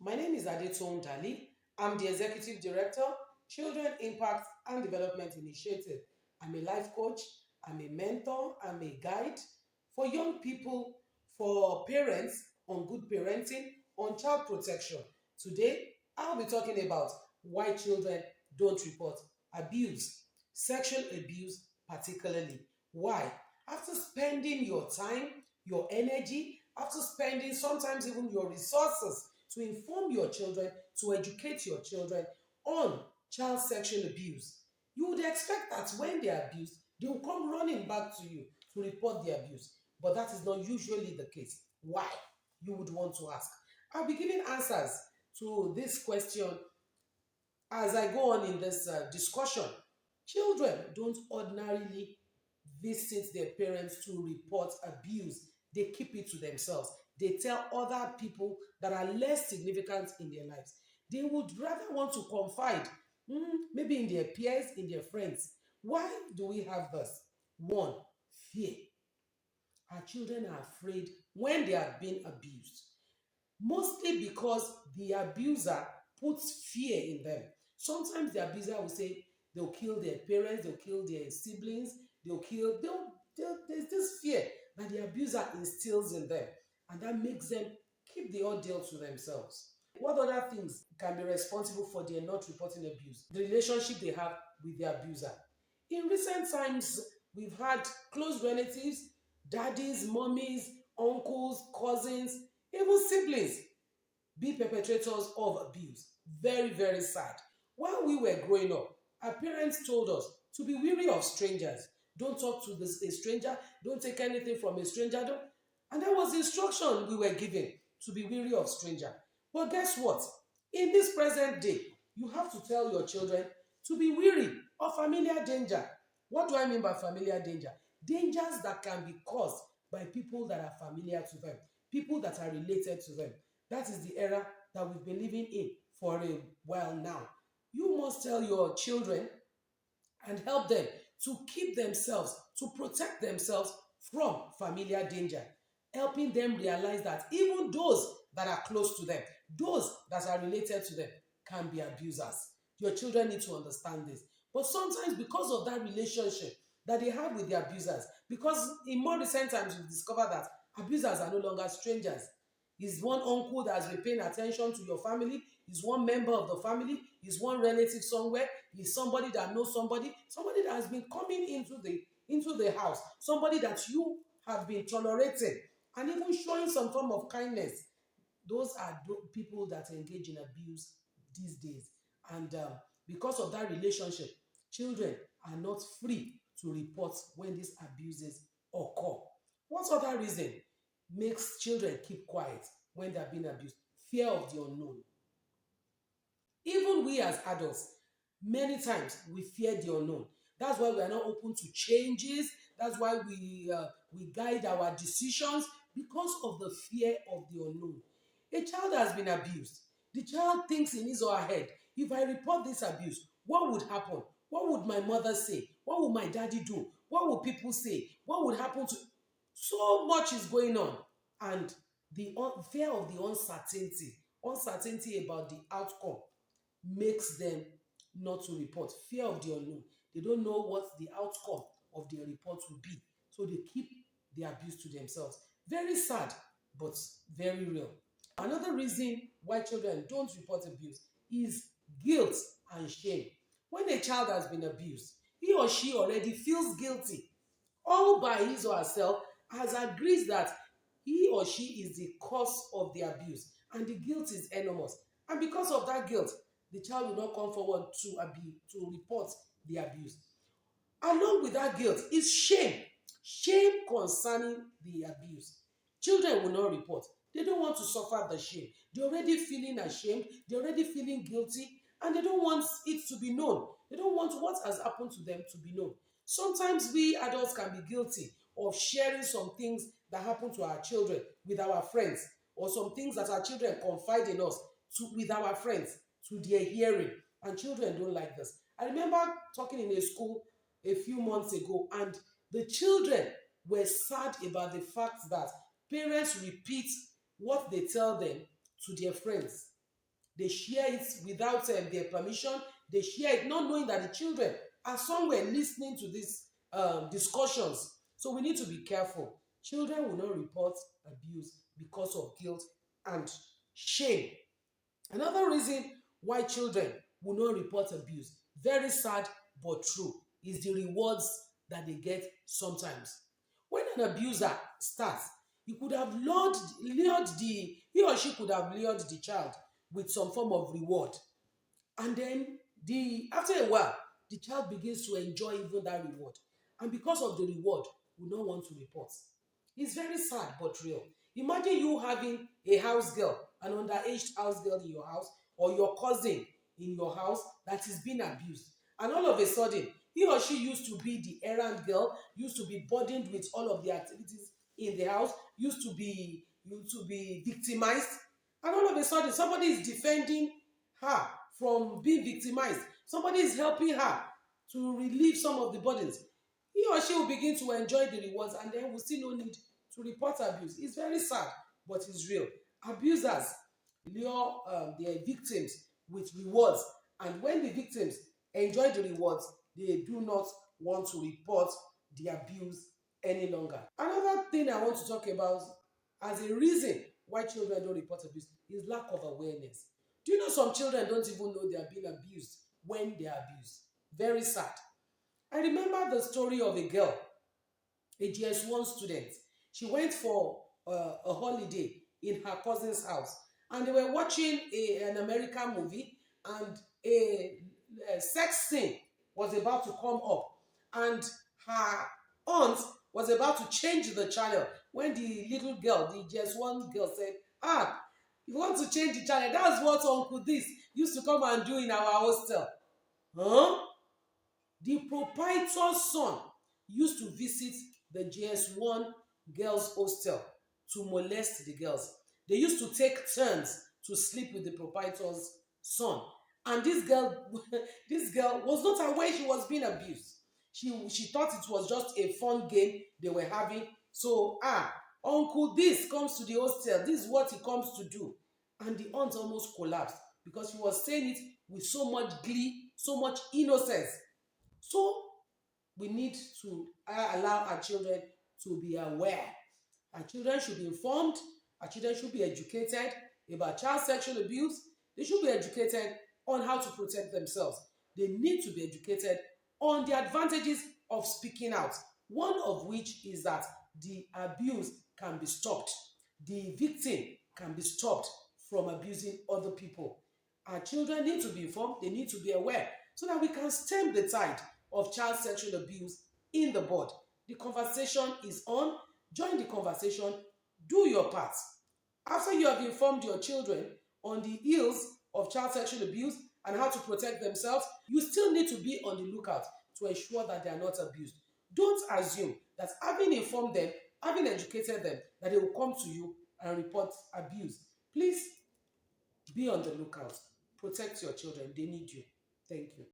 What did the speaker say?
My name is Adetone Dali. I'm the Executive Director, Children Impact and Development Initiative. I'm a life coach, I'm a mentor, I'm a guide for young people, for parents on good parenting, on child protection. Today, I'll be talking about why children don't report abuse, sexual abuse particularly. Why? After spending your time, your energy, after spending sometimes even your resources to inform your children, to educate your children on child sexual abuse, you would expect that when they are abused, they will come running back to you to report the abuse. But that is not usually the case. Why? You would want to ask. I'll be giving answers to this question as I go on in this discussion. Children don't ordinarily visit their parents to report abuse. They keep it to themselves. They tell other people that are less significant in their lives. They would rather want to confide, maybe in their peers, in their friends. Why do we have this? One, fear. Our children are afraid when they have been abused, mostly because the abuser puts fear in them. Sometimes the abuser will say they'll kill their parents, they'll kill their siblings, there's this fear that the abuser instills in them, and that makes them keep the ordeal to themselves. What other things can be responsible for their not reporting abuse? The relationship they have with the abuser. In recent times, we've had close relatives, daddies, mummies, uncles, cousins, even siblings be perpetrators of abuse. Very, very sad. While we were growing up, our parents told us to be wary of strangers. Don't talk to a stranger. Don't take anything from a stranger. And that was the instruction we were given, to be wary of stranger. But guess what? In this present day, you have to tell your children to be wary of familiar danger. What do I mean by familiar danger? Dangers that can be caused by people that are familiar to them, people that are related to them. That is the era that we've been living in for a while now. You must tell your children and help them to keep themselves, to protect themselves from familiar danger, helping them realize that even those that are close to them, those that are related to them, can be abusers. Your children need to understand this. But sometimes, because of that relationship that they have with the abusers, because in more recent times we've discovered that abusers are no longer strangers. Is one uncle that has been paying attention to your family, is one member of the family, is one relative somewhere, is somebody that knows somebody that has been coming into the house, somebody that you have been tolerating and even showing some form of kindness. Those are people that engage in abuse these days. And because of that relationship, children are not free to report when these abuses occur. What other reason makes children keep quiet when they're being abused? Fear of the unknown. Even we as adults, many times we fear the unknown. That's why we are not open to changes. That's why we guide our decisions, because of the fear of the unknown. A child has been abused. The child thinks in his or her head, if I report this abuse, what would happen? What would my mother say? What would my daddy do? What would people say? What would happen to... So much is going on. And the fear of the uncertainty about the outcome, makes them not to report. Fear of the unknown. They don't know what the outcome of their report will be. So they keep the abuse to themselves. Very sad, but very real. Another reason why children don't report abuse is guilt and shame. When a child has been abused, he or she already feels guilty. All by his or herself has agreed that he or she is the cause of the abuse, and the guilt is enormous. And because of that guilt, the child will not come forward to report the abuse. Along with that guilt is shame. Shame concerning the abuse. Children will not report. They don't want to suffer the shame. They're already feeling ashamed. They're already feeling guilty. And they don't want it to be known. They don't want what has happened to them to be known. Sometimes we adults can be guilty of sharing some things that happen to our children with our friends, or some things that our children confide in us with our friends, to their hearing. And children don't like this. I remember talking in a school a few months ago, and the children were sad about the fact that parents repeat what they tell them to their friends. They share it without their permission. They share it not knowing that the children are somewhere listening to these discussions. So we need to be careful. Children will not report abuse because of guilt and shame. Another reason why children will not report abuse, very sad but true, is the rewards that they get sometimes. When an abuser starts, he could have he or she could have lured the child with some form of reward. And then after a while, the child begins to enjoy even that reward. And because of the reward, will not want to report. It's very sad but real. Imagine you having a house girl, an underaged house girl in your house, or your cousin in your house that is being abused. And all of a sudden, he or she used to be the errand girl, used to be burdened with all of the activities in the house, used to be victimized. And all of a sudden, somebody is defending her from being victimized. Somebody is helping her to relieve some of the burdens. He or she will begin to enjoy the rewards and then will still no need to report abuse. It's very sad, but it's real. Abusers lure their victims with rewards, and when the victims enjoy the rewards, they do not want to report the abuse any longer. Another thing I want to talk about as a reason why children don't report abuse is lack of awareness. Do you know some children don't even know they are being abused when they are abused? Very sad. I remember the story of a girl, a GS1 student. She went for a holiday in her cousin's house, and they were watching an American movie, and a sex scene was about to come up, and her aunt was about to change the channel when the little girl, the GS1 girl, said, you want to change the channel? That's what Uncle this used to come and do in our hostel. Huh? The proprietor's son used to visit the GS1 girls' hostel to molest the girls. They used to take turns to sleep with the proprietor's son. And this girl, this girl was not aware she was being abused. She thought it was just a fun game they were having. So, Uncle this comes to the hostel. This is what he comes to do. And the aunt almost collapsed because she was saying it with so much glee, so much innocence. So we need to allow our children to be aware. Our children should be informed. Our children should be educated about child sexual abuse. They should be educated on how to protect themselves. They need to be educated on the advantages of speaking out. One of which is that the abuse can be stopped. The victim can be stopped from abusing other people. Our children need to be informed. They need to be aware so that we can stem the tide of child sexual abuse in the board. The conversation is on. Join the conversation. Do your part. After you have informed your children on the ills of child sexual abuse and how to protect themselves, you still need to be on the lookout to ensure that they are not abused. Don't assume that having informed them, having educated them, that they will come to you and report abuse. Please be on the lookout. Protect your children. They need you. Thank you.